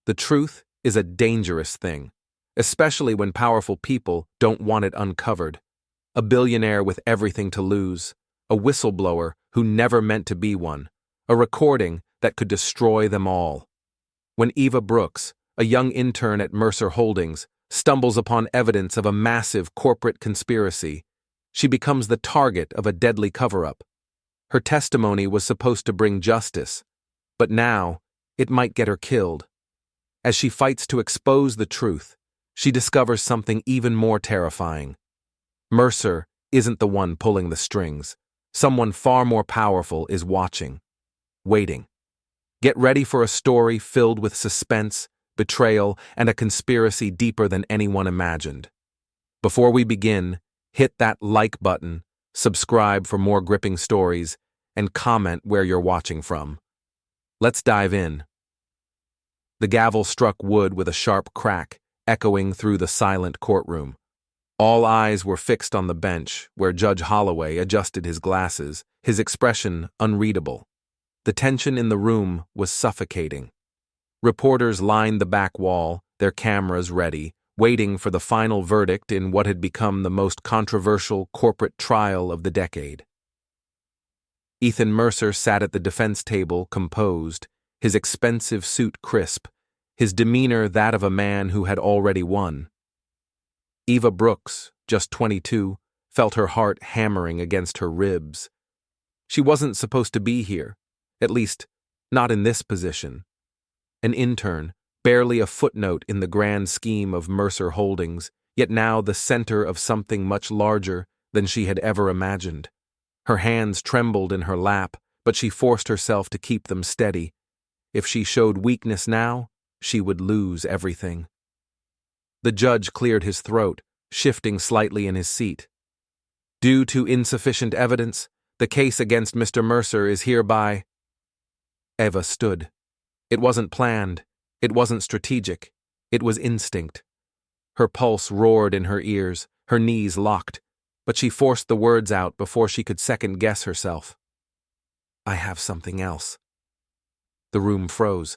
The truth is a dangerous thing, especially when powerful people don't want it uncovered. A billionaire with everything to lose, a whistleblower who never meant to be one, a recording that could destroy them all. When Eva Brooks, a young intern at Mercer Holdings, stumbles upon evidence of a massive corporate conspiracy, she becomes the target of a deadly cover-up. Her testimony was supposed to bring justice, but now it might get her killed. As she fights to expose the truth, she discovers something even more terrifying. Mercer isn't the one pulling the strings. Someone far more powerful is watching, waiting. Get ready for a story filled with suspense, betrayal, and a conspiracy deeper than anyone imagined. Before we begin, hit that like button, subscribe for more gripping stories, and comment where you're watching from. Let's dive in. The gavel struck wood with a sharp crack, echoing through the silent courtroom. All eyes were fixed on the bench, where Judge Holloway adjusted his glasses, his expression unreadable. The tension in the room was suffocating. Reporters lined the back wall, their cameras ready, waiting for the final verdict in what had become the most controversial corporate trial of the decade. Ethan Mercer sat at the defense table, composed, his expensive suit crisp, his demeanor that of a man who had already won. Eva Brooks, just 22, felt her heart hammering against her ribs. She wasn't supposed to be here, at least not in this position. An intern, barely a footnote in the grand scheme of Mercer Holdings, yet now the center of something much larger than she had ever imagined. Her hands trembled in her lap, but she forced herself to keep them steady. If she showed weakness now, she would lose everything. The judge cleared his throat, shifting slightly in his seat. Due to insufficient evidence, the case against Mr. Mercer is hereby. Eva stood. It wasn't planned. It wasn't strategic. It was instinct. Her pulse roared in her ears, her knees locked, but she forced the words out before she could second-guess herself. I have something else. The room froze.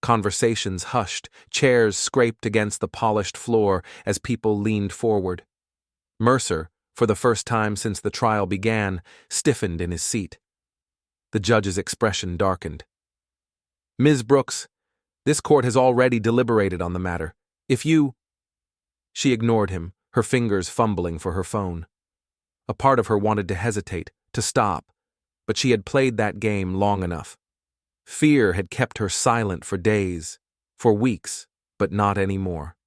Conversations hushed, chairs scraped against the polished floor as people leaned forward. Mercer, for the first time since the trial began, stiffened in his seat. The judge's expression darkened. Ms. Brooks, this court has already deliberated on the matter. If you... She ignored him, her fingers fumbling for her phone. A part of her wanted to hesitate, to stop, but she had played that game long enough. Fear had kept her silent for days, for weeks, but not anymore.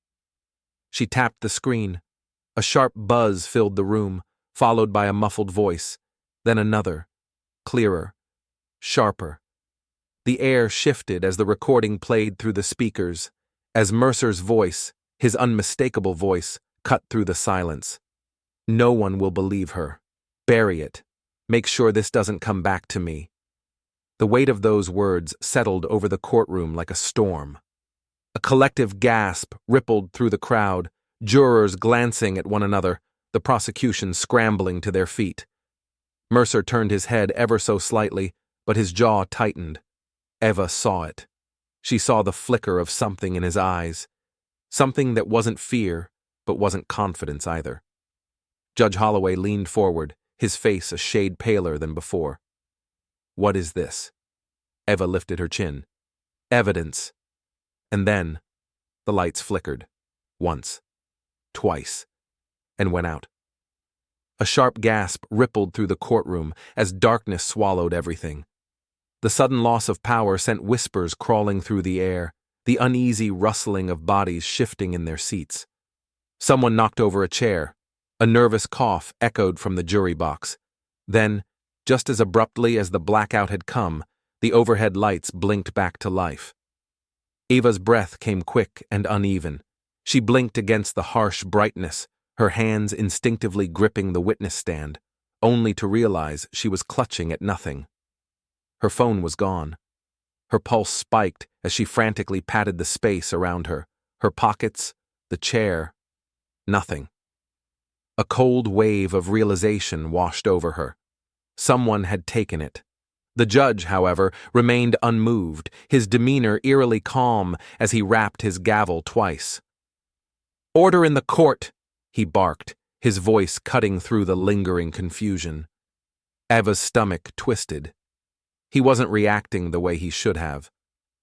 She tapped the screen. A sharp buzz filled the room, followed by a muffled voice, then another, clearer, sharper. The air shifted as the recording played through the speakers, as Mercer's voice, his unmistakable voice, cut through the silence. No one will believe her. Bury it. Make sure this doesn't come back to me. The weight of those words settled over the courtroom like a storm. A collective gasp rippled through the crowd, jurors glancing at one another, the prosecution scrambling to their feet. Mercer turned his head ever so slightly, but his jaw tightened. Eva saw it. She saw the flicker of something in his eyes. Something that wasn't fear, but wasn't confidence either. Judge Holloway leaned forward, his face a shade paler than before. What is this? Eva lifted her chin. Evidence. And then, the lights flickered. Once. Twice. And went out. A sharp gasp rippled through the courtroom as darkness swallowed everything. The sudden loss of power sent whispers crawling through the air, the uneasy rustling of bodies shifting in their seats. Someone knocked over a chair. A nervous cough echoed from the jury box. Then, just as abruptly as the blackout had come, the overhead lights blinked back to life. Eva's breath came quick and uneven. She blinked against the harsh brightness, her hands instinctively gripping the witness stand, only to realize she was clutching at nothing. Her phone was gone. Her pulse spiked as she frantically patted the space around her, her pockets, the chair. Nothing. A cold wave of realization washed over her. Someone had taken it. The judge, however, remained unmoved, his demeanor eerily calm as he rapped his gavel twice. "Order in the court," he barked, his voice cutting through the lingering confusion. Eva's stomach twisted. He wasn't reacting the way he should have.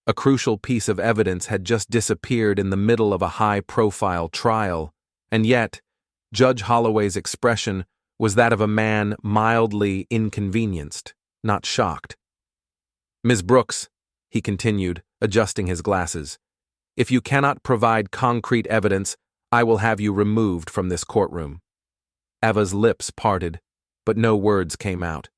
A crucial piece of evidence had just disappeared in the middle of a high-profile trial, and yet, Judge Holloway's expression was that of a man mildly inconvenienced, not shocked. "Ms. Brooks," he continued, adjusting his glasses, "if you cannot provide concrete evidence, I will have you removed from this courtroom." Eva's lips parted, but no words came out.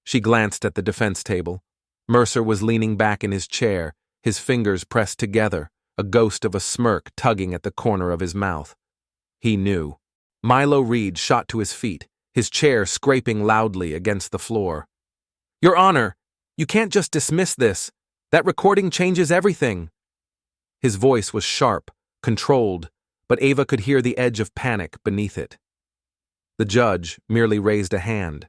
She glanced at the defense table. Mercer was leaning back in his chair, his fingers pressed together, a ghost of a smirk tugging at the corner of his mouth. He knew. Milo Reed shot to his feet, his chair scraping loudly against the floor. "Your Honor, you can't just dismiss this. That recording changes everything." His voice was sharp, controlled, but Eva could hear the edge of panic beneath it. The judge merely raised a hand.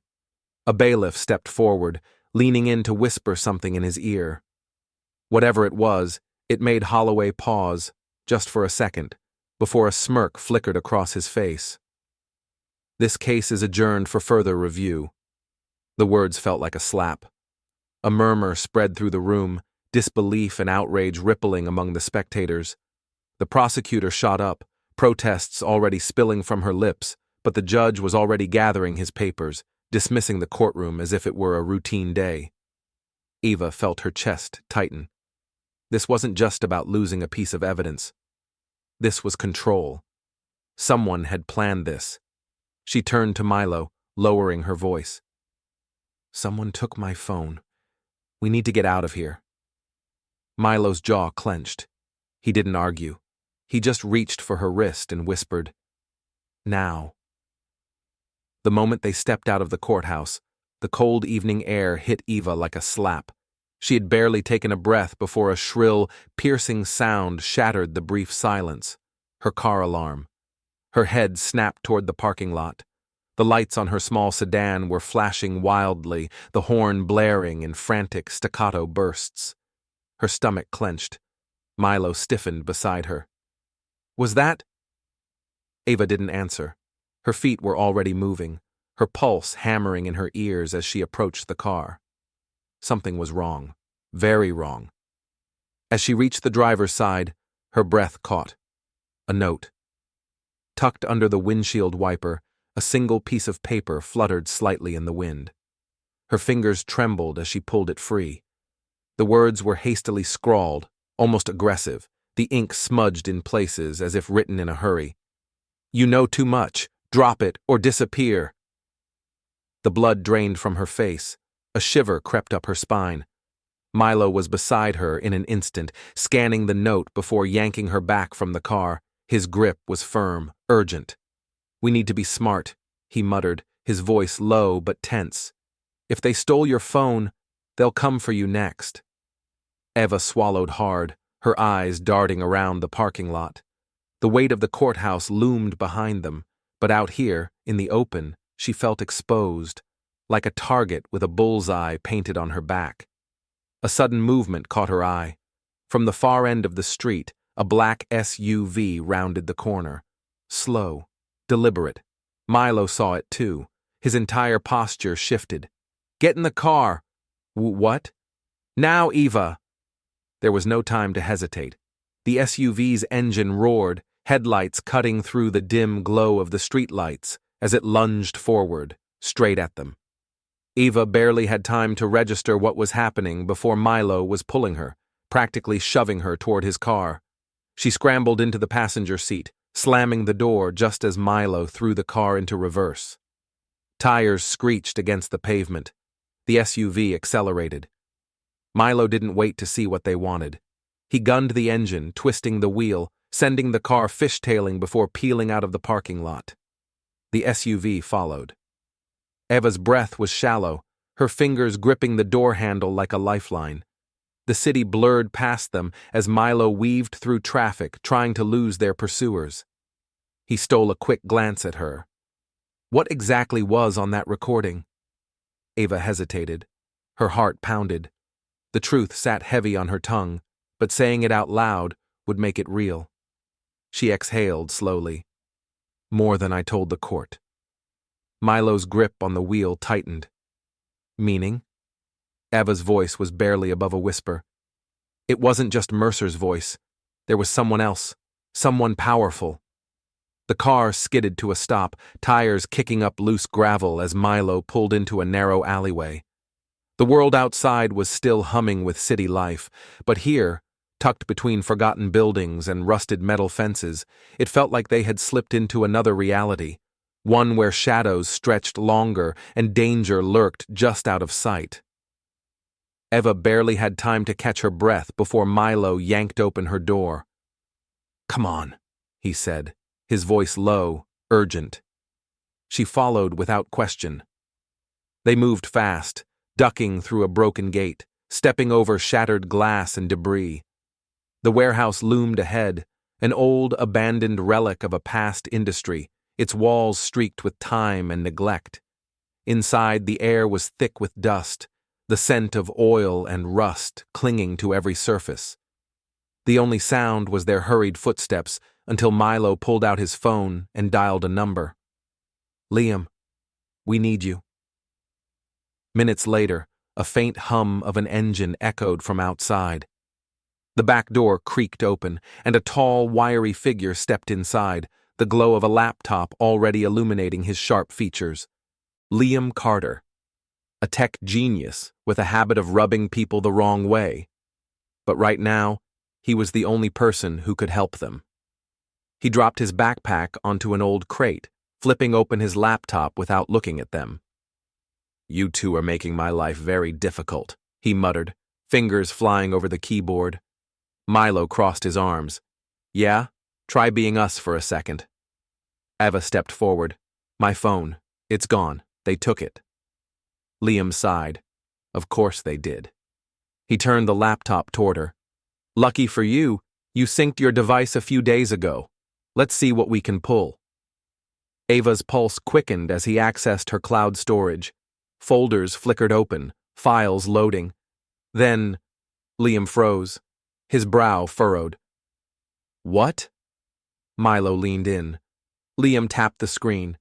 A bailiff stepped forward, leaning in to whisper something in his ear. Whatever it was, it made Holloway pause, just for a second, before a smirk flickered across his face. "This case is adjourned for further review." The words felt like a slap. A murmur spread through the room, disbelief and outrage rippling among the spectators. The prosecutor shot up, protests already spilling from her lips, but the judge was already gathering his papers, dismissing the courtroom as if it were a routine day. Eva felt her chest tighten. This wasn't just about losing a piece of evidence. This was control. Someone had planned this. She turned to Milo, lowering her voice. "Someone took my phone. We need to get out of here." Milo's jaw clenched. He didn't argue. He just reached for her wrist and whispered, "Now." The moment they stepped out of the courthouse, the cold evening air hit Eva like a slap. She had barely taken a breath before a shrill, piercing sound shattered the brief silence. Her car alarm. Her head snapped toward the parking lot. The lights on her small sedan were flashing wildly, the horn blaring in frantic staccato bursts. Her stomach clenched. Milo stiffened beside her. "Was that?" Eva didn't answer. Her feet were already moving, her pulse hammering in her ears as she approached the car. Something was wrong. Very wrong. As she reached the driver's side, her breath caught. A note. Tucked under the windshield wiper, a single piece of paper fluttered slightly in the wind. Her fingers trembled as she pulled it free. The words were hastily scrawled, almost aggressive, the ink smudged in places as if written in a hurry. "You know too much. Drop it or disappear." The blood drained from her face. A shiver crept up her spine. Milo was beside her in an instant, scanning the note before yanking her back from the car. His grip was firm, urgent. "We need to be smart," he muttered, his voice low but tense. "If they stole your phone, they'll come for you next." Eva swallowed hard, her eyes darting around the parking lot. The weight of the courthouse loomed behind them, but out here, in the open, she felt exposed, like a target with a bullseye painted on her back. A sudden movement caught her eye. From the far end of the street, a black SUV rounded the corner. Slow, deliberate. Milo saw it too. His entire posture shifted. "Get in the car." "What?" "Now, Eva." There was no time to hesitate. The SUV's engine roared, headlights cutting through the dim glow of the streetlights as it lunged forward, straight at them. Eva barely had time to register what was happening before Milo was pulling her, practically shoving her toward his car. She scrambled into the passenger seat, slamming the door just as Milo threw the car into reverse. Tires screeched against the pavement. The SUV accelerated. Milo didn't wait to see what they wanted. He gunned the engine, twisting the wheel, sending the car fishtailing before peeling out of the parking lot. The SUV followed. Eva's breath was shallow, her fingers gripping the door handle like a lifeline. The city blurred past them as Milo weaved through traffic, trying to lose their pursuers. He stole a quick glance at her. What exactly was on that recording? Eva hesitated. Her heart pounded. The truth sat heavy on her tongue, but saying it out loud would make it real. She exhaled slowly. More than I told the court. Milo's grip on the wheel tightened. Meaning? Eva's voice was barely above a whisper. It wasn't just Mercer's voice. There was someone else, someone powerful. The car skidded to a stop, tires kicking up loose gravel as Milo pulled into a narrow alleyway. The world outside was still humming with city life, but here, tucked between forgotten buildings and rusted metal fences, it felt like they had slipped into another reality, one where shadows stretched longer and danger lurked just out of sight. Eva barely had time to catch her breath before Milo yanked open her door. "Come on," he said, his voice low, urgent. She followed without question. They moved fast, ducking through a broken gate, stepping over shattered glass and debris. The warehouse loomed ahead, an old, abandoned relic of a past industry, its walls streaked with time and neglect. Inside, the air was thick with dust, the scent of oil and rust clinging to every surface. The only sound was their hurried footsteps until Milo pulled out his phone and dialed a number. "Liam, we need you." Minutes later, a faint hum of an engine echoed from outside. The back door creaked open, and a tall, wiry figure stepped inside, the glow of a laptop already illuminating his sharp features. Liam Carter, a tech genius with a habit of rubbing people the wrong way. But right now, he was the only person who could help them. He dropped his backpack onto an old crate, flipping open his laptop without looking at them. "You two are making my life very difficult," he muttered, fingers flying over the keyboard. Milo crossed his arms. "Yeah? Try being us for a second." Eva stepped forward. "My phone. It's gone. They took it." Liam sighed. Of course they did. He turned the laptop toward her. "Lucky for you, you synced your device a few days ago. Let's see what we can pull." Eva's pulse quickened as he accessed her cloud storage. Folders flickered open, files loading. Then, Liam froze, his brow furrowed. "What?" Milo leaned in. Liam tapped the screen.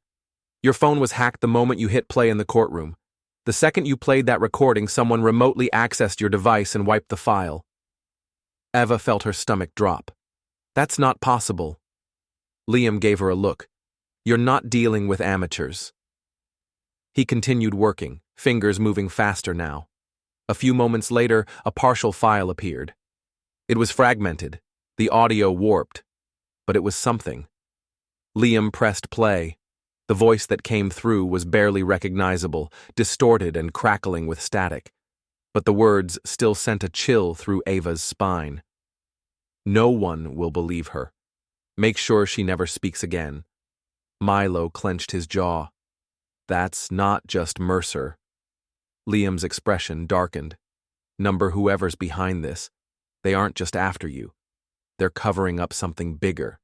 "Your phone was hacked the moment you hit play in the courtroom. The second you played that recording, someone remotely accessed your device and wiped the file." Eva felt her stomach drop. "That's not possible." Liam gave her a look. "You're not dealing with amateurs." He continued working, fingers moving faster now. A few moments later, a partial file appeared. It was fragmented, the audio warped, but it was something. Liam pressed play. The voice that came through was barely recognizable, distorted and crackling with static. But the words still sent a chill through Eva's spine. "No one will believe her. Make sure she never speaks again." Milo clenched his jaw. "That's not just Mercer." Liam's expression darkened. "Number whoever's behind this. They aren't just after you. They're covering up something bigger."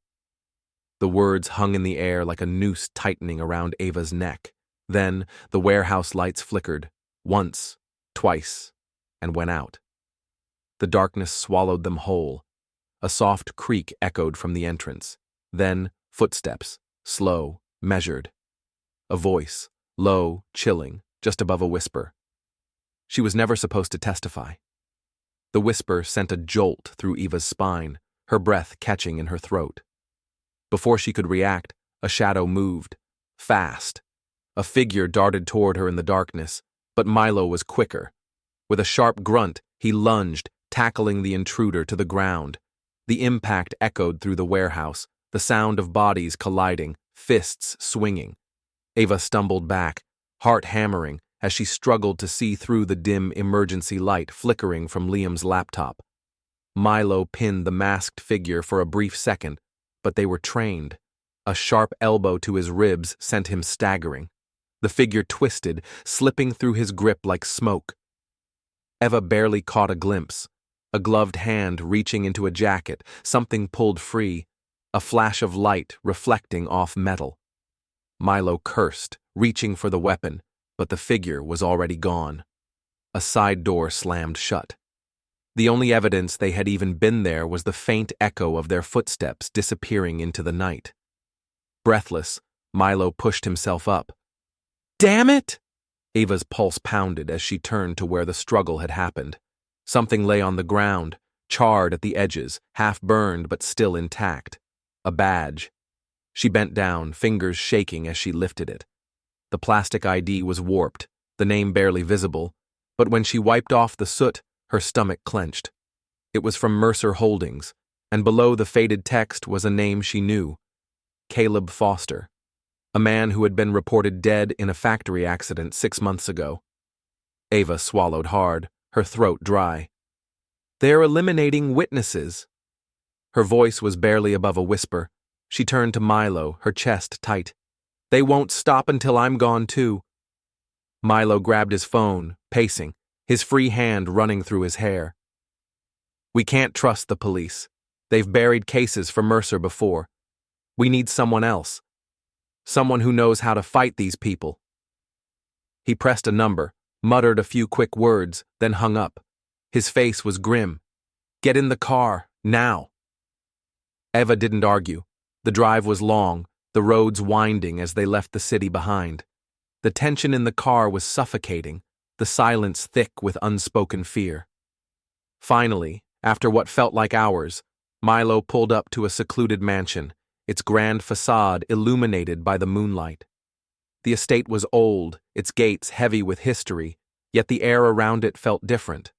The words hung in the air like a noose tightening around Eva's neck. Then the warehouse lights flickered, once, twice, and went out. The darkness swallowed them whole. A soft creak echoed from the entrance. Then footsteps, slow, measured. A voice, low, chilling, just above a whisper. She was never supposed to testify. The whisper sent a jolt through Eva's spine, her breath catching in her throat. Before she could react, a shadow moved. Fast. A figure darted toward her in the darkness, but Milo was quicker. With a sharp grunt, he lunged, tackling the intruder to the ground. The impact echoed through the warehouse, the sound of bodies colliding, fists swinging. Eva stumbled back, heart hammering, as she struggled to see through the dim emergency light flickering from Liam's laptop. Milo pinned the masked figure for a brief second, but they were trained. A sharp elbow to his ribs sent him staggering. The figure twisted, slipping through his grip like smoke. Eva barely caught a glimpse. A gloved hand reaching into a jacket, something pulled free, a flash of light reflecting off metal. Milo cursed, reaching for the weapon, but the figure was already gone. A side door slammed shut. The only evidence they had even been there was the faint echo of their footsteps disappearing into the night. Breathless, Milo pushed himself up. "Damn it!" Eva's pulse pounded as she turned to where the struggle had happened. Something lay on the ground, charred at the edges, half burned but still intact. A badge. She bent down, fingers shaking as she lifted it. The plastic ID was warped, the name barely visible, but when she wiped off the soot, her stomach clenched. It was from Mercer Holdings, and below the faded text was a name she knew. Caleb Foster, a man who had been reported dead in a factory accident 6 months ago. Eva swallowed hard, her throat dry. "They're eliminating witnesses." Her voice was barely above a whisper. She turned to Milo, her chest tight. "They won't stop until I'm gone too." Milo grabbed his phone, pacing, his free hand running through his hair. "We can't trust the police. They've buried cases for Mercer before. We need someone else. Someone who knows how to fight these people." He pressed a number, muttered a few quick words, then hung up. His face was grim. "Get in the car, now." Eva didn't argue. The drive was long, the roads winding as they left the city behind. The tension in the car was suffocating, the silence thick with unspoken fear. Finally, after what felt like hours, Milo pulled up to a secluded mansion, its grand facade illuminated by the moonlight. The estate was old, its gates heavy with history, yet the air around it felt different.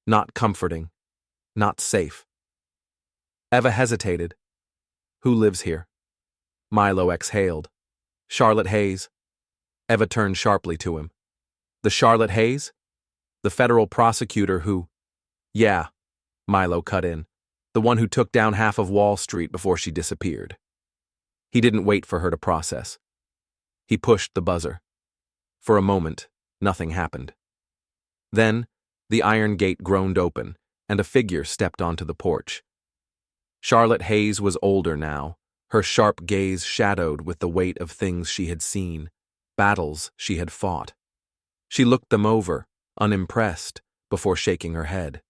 Not comforting, not safe. Eva hesitated. "Who lives here?" Milo exhaled. "Charlotte Hayes." Eva turned sharply to him. "The Charlotte Hayes? The federal prosecutor who—" "Yeah," Milo cut in. "The one who took down half of Wall Street before she disappeared." He didn't wait for her to process. He pushed the buzzer. For a moment, nothing happened. Then, the iron gate groaned open, and a figure stepped onto the porch. Charlotte Hayes was older now, her sharp gaze shadowed with the weight of things she had seen, battles she had fought. She looked them over, unimpressed, before shaking her head.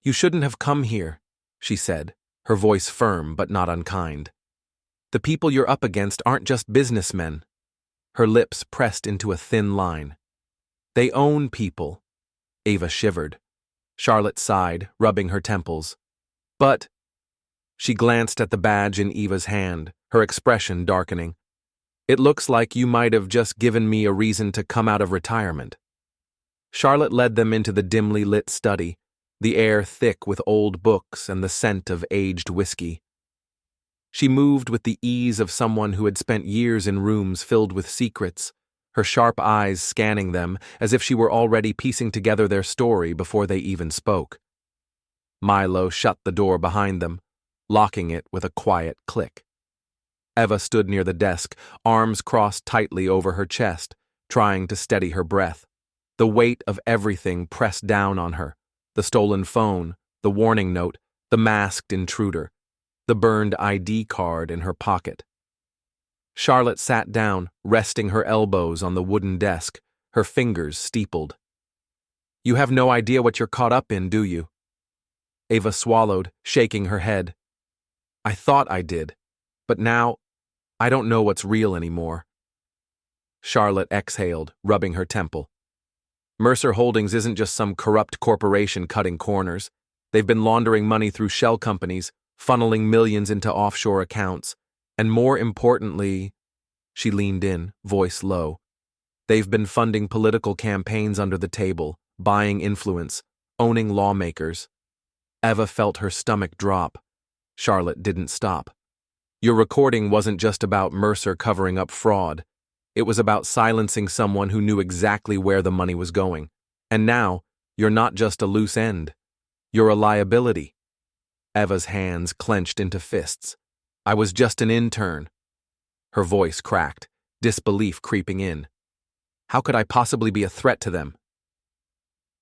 "You shouldn't have come here," she said, her voice firm but not unkind. "The people you're up against aren't just businessmen." Her lips pressed into a thin line. "They own people." Eva shivered. Charlotte sighed, rubbing her temples. "But—" She glanced at the badge in Eva's hand, her expression darkening. "It looks like you might have just given me a reason to come out of retirement." Charlotte led them into the dimly lit study, the air thick with old books and the scent of aged whiskey. She moved with the ease of someone who had spent years in rooms filled with secrets, her sharp eyes scanning them as if she were already piecing together their story before they even spoke. Milo shut the door behind them, locking it with a quiet click. Eva stood near the desk, arms crossed tightly over her chest, trying to steady her breath. The weight of everything pressed down on her, the stolen phone, the warning note, the masked intruder, the burned ID card in her pocket. Charlotte sat down, resting her elbows on the wooden desk, her fingers steepled. "You have no idea what you're caught up in, do you?" Eva swallowed, shaking her head. "I thought I did, but now I don't know what's real anymore." Charlotte exhaled, rubbing her temple. "Mercer Holdings isn't just some corrupt corporation cutting corners. They've been laundering money through shell companies, funneling millions into offshore accounts, and more importantly," she leaned in, voice low, "they've been funding political campaigns under the table, buying influence, owning lawmakers." Eva felt her stomach drop. Charlotte didn't stop. "Your recording wasn't just about Mercer covering up fraud. It was about silencing someone who knew exactly where the money was going. And now, you're not just a loose end. You're a liability." Eva's hands clenched into fists. "I was just an intern." Her voice cracked, disbelief creeping in. "How could I possibly be a threat to them?"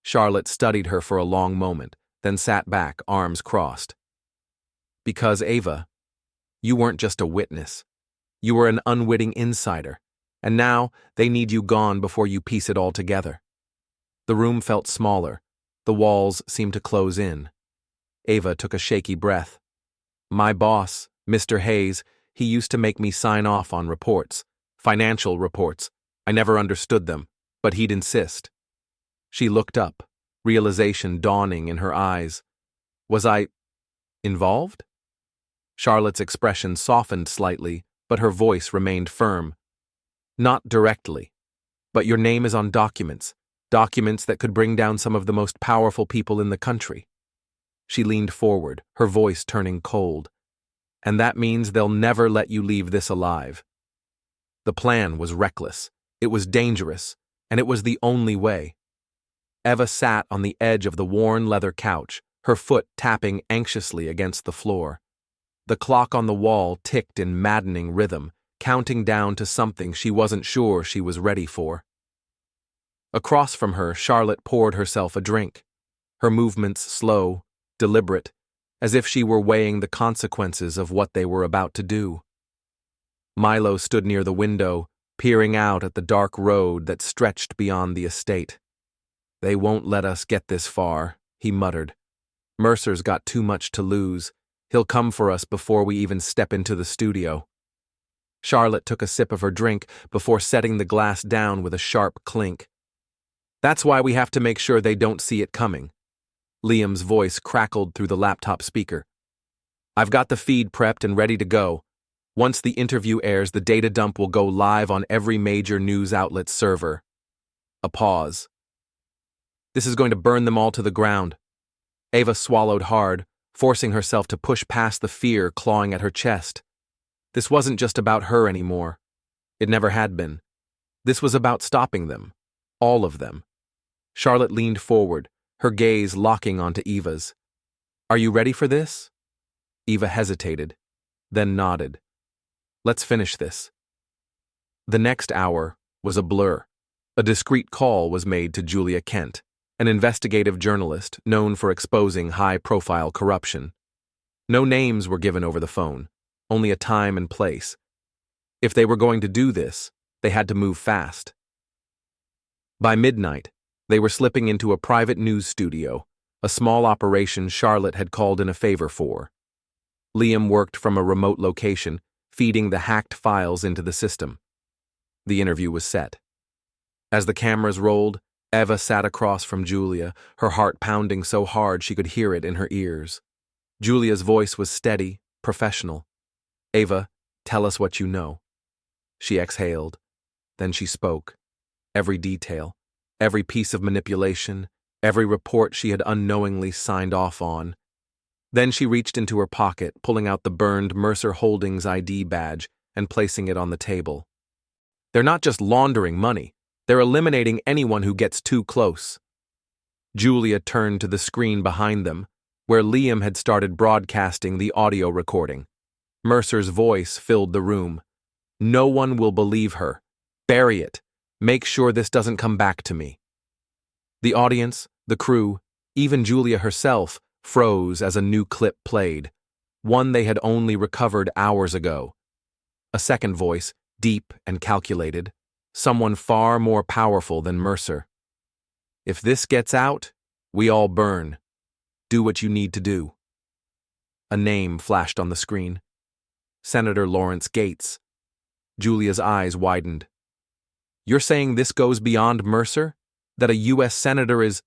Charlotte studied her for a long moment, then sat back, arms crossed. "Because, Eva, you weren't just a witness. You were an unwitting insider, and now they need you gone before you piece it all together." The room felt smaller. The walls seemed to close in. Eva took a shaky breath. My boss, Mr. Hayes, he used to make me sign off on reports, financial reports. I never understood them, but he'd insist. She looked up, realization dawning in her eyes. Was I involved? Charlotte's expression softened slightly, but her voice remained firm. Not directly, but your name is on documents that could bring down some of the most powerful people in the country. She leaned forward, her voice turning cold. And that means they'll never let you leave this alive. The plan was reckless, it was dangerous, and it was the only way. Eva sat on the edge of the worn leather couch, her foot tapping anxiously against the floor. The clock on the wall ticked in maddening rhythm, counting down to something she wasn't sure she was ready for. Across from her, Charlotte poured herself a drink, her movements slow, deliberate, as if she were weighing the consequences of what they were about to do. Milo stood near the window, peering out at the dark road that stretched beyond the estate. They won't let us get this far, he muttered. Mercer's got too much to lose. He'll come for us before we even step into the studio. Charlotte took a sip of her drink before setting the glass down with a sharp clink. That's why we have to make sure they don't see it coming. Liam's voice crackled through the laptop speaker. I've got the feed prepped and ready to go. Once the interview airs, the data dump will go live on every major news outlet's server. A pause. This is going to burn them all to the ground. Eva swallowed hard, forcing herself to push past the fear clawing at her chest. This wasn't just about her anymore. It never had been. This was about stopping them. All of them. Charlotte leaned forward, her gaze locking onto Eva's. Are you ready for this? Eva hesitated, then nodded. Let's finish this. The next hour was a blur. A discreet call was made to Julia Kent, an investigative journalist known for exposing high-profile corruption. No names were given over the phone, only a time and place. If they were going to do this, they had to move fast. By midnight, they were slipping into a private news studio, a small operation Charlotte had called in a favor for. Liam worked from a remote location, feeding the hacked files into the system. The interview was set. As the cameras rolled, Eva sat across from Julia, her heart pounding so hard she could hear it in her ears. Julia's voice was steady, professional. Eva, tell us what you know. She exhaled. Then she spoke. Every detail, every piece of manipulation, every report she had unknowingly signed off on. Then she reached into her pocket, pulling out the burned Mercer Holdings ID badge and placing it on the table. They're not just laundering money, they're eliminating anyone who gets too close. Julia turned to the screen behind them, where Liam had started broadcasting the audio recording. Mercer's voice filled the room. No one will believe her. Bury it. Make sure this doesn't come back to me. The audience, the crew, even Julia herself, froze as a new clip played, one they had only recovered hours ago. A second voice, deep and calculated, someone far more powerful than Mercer. If this gets out, we all burn. Do what you need to do. A name flashed on the screen. Senator Lawrence Gates. Julia's eyes widened. You're saying this goes beyond Mercer? That a U.S. senator is...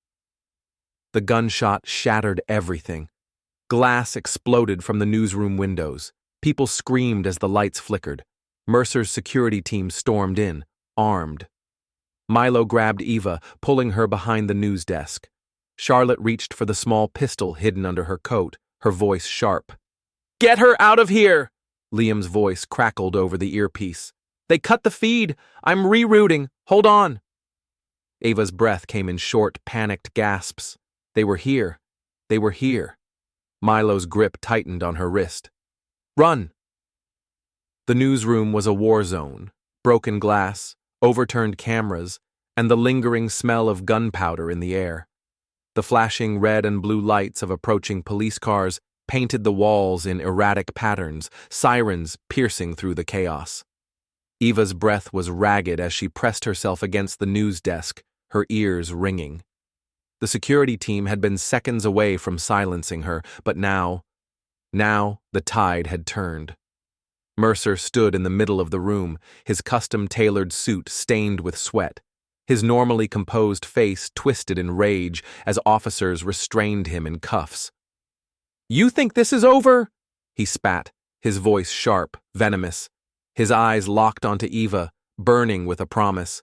The gunshot shattered everything. Glass exploded from the newsroom windows. People screamed as the lights flickered. Mercer's security team stormed in, armed. Milo grabbed Eva, pulling her behind the news desk. Charlotte reached for the small pistol hidden under her coat, her voice sharp. Get her out of here! Liam's voice crackled over the earpiece. They cut the feed! I'm rerouting! Hold on! Eva's breath came in short, panicked gasps. They were here. They were here. Milo's grip tightened on her wrist. Run! The newsroom was a war zone. Broken glass, overturned cameras, and the lingering smell of gunpowder in the air. The flashing red and blue lights of approaching police cars painted the walls in erratic patterns, sirens piercing through the chaos. Eva's breath was ragged as she pressed herself against the news desk, her ears ringing. The security team had been seconds away from silencing her, but now the tide had turned. Mercer stood in the middle of the room, his custom-tailored suit stained with sweat, his normally composed face twisted in rage as officers restrained him in cuffs. "You think this is over?" he spat, his voice sharp, venomous. His eyes locked onto Eva, burning with a promise.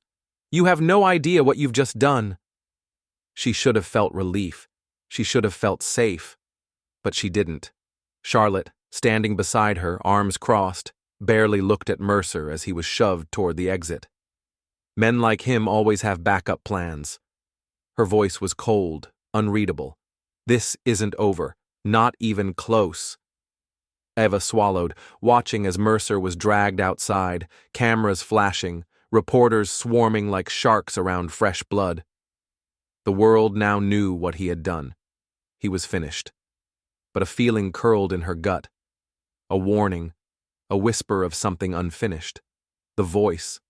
"You have no idea what you've just done." She should have felt relief. She should have felt safe. But she didn't. Charlotte, standing beside her, arms crossed, barely looked at Mercer as he was shoved toward the exit. Men like him always have backup plans. Her voice was cold, unreadable. "This isn't over. Not even close." Eva swallowed, watching as Mercer was dragged outside, cameras flashing, reporters swarming like sharks around fresh blood. The world now knew what he had done. He was finished. But a feeling curled in her gut. A warning, a whisper of something unfinished. The voice.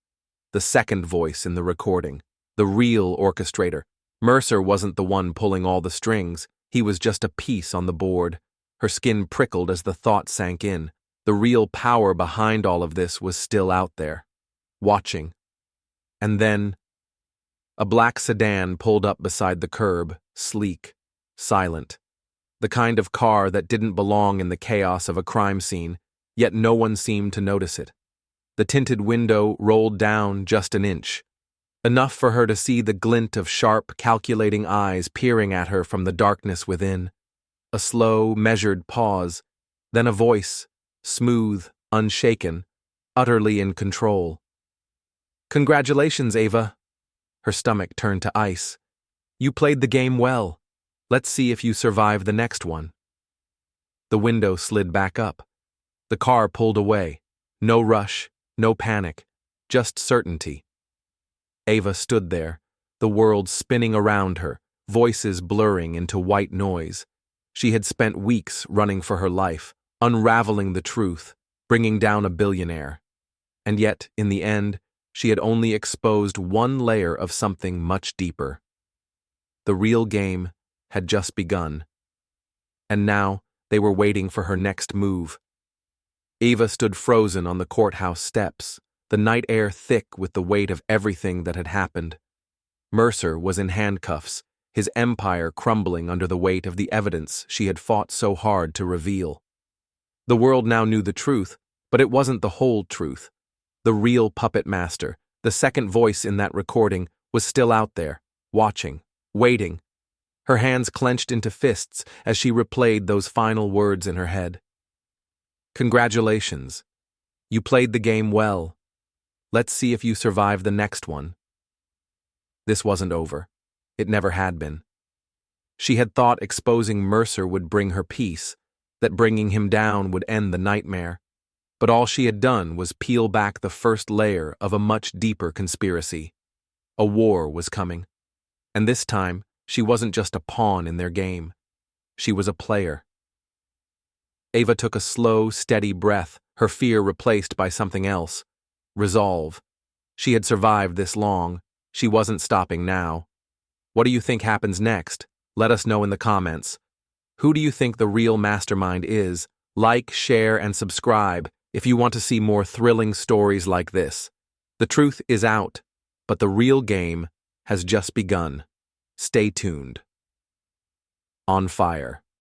The second voice in the recording. The real orchestrator. Mercer wasn't the one pulling all the strings. He was just a piece on the board. Her skin prickled as the thought sank in. The real power behind all of this was still out there, watching. And then, a black sedan pulled up beside the curb, sleek, silent. The kind of car that didn't belong in the chaos of a crime scene, yet no one seemed to notice it. The tinted window rolled down just an inch, enough for her to see the glint of sharp, calculating eyes peering at her from the darkness within. A slow, measured pause, then a voice, smooth, unshaken, utterly in control. "Congratulations, Eva." Her stomach turned to ice. "You played the game well. Let's see if you survive the next one." The window slid back up. The car pulled away. No rush, no panic, just certainty. Eva stood there, the world spinning around her, voices blurring into white noise. She had spent weeks running for her life, unraveling the truth, bringing down a billionaire. And yet, in the end, she had only exposed one layer of something much deeper. The real game had just begun. And now they were waiting for her next move. Eva stood frozen on the courthouse steps, the night air thick with the weight of everything that had happened. Mercer was in handcuffs, his empire crumbling under the weight of the evidence she had fought so hard to reveal. The world now knew the truth, but it wasn't the whole truth. The real puppet master, the second voice in that recording, was still out there, watching, waiting. Her hands clenched into fists as she replayed those final words in her head. "Congratulations. You played the game well. Let's see if you survive the next one." This wasn't over. It never had been. She had thought exposing Mercer would bring her peace, that bringing him down would end the nightmare. But all she had done was peel back the first layer of a much deeper conspiracy. A war was coming. And this time, she wasn't just a pawn in their game. She was a player. Eva took a slow, steady breath, her fear replaced by something else. Resolve. She had survived this long. She wasn't stopping now. What do you think happens next? Let us know in the comments. Who do you think the real mastermind is? Like, share, and subscribe if you want to see more thrilling stories like this. The truth is out, but the real game has just begun. Stay tuned. On Fire.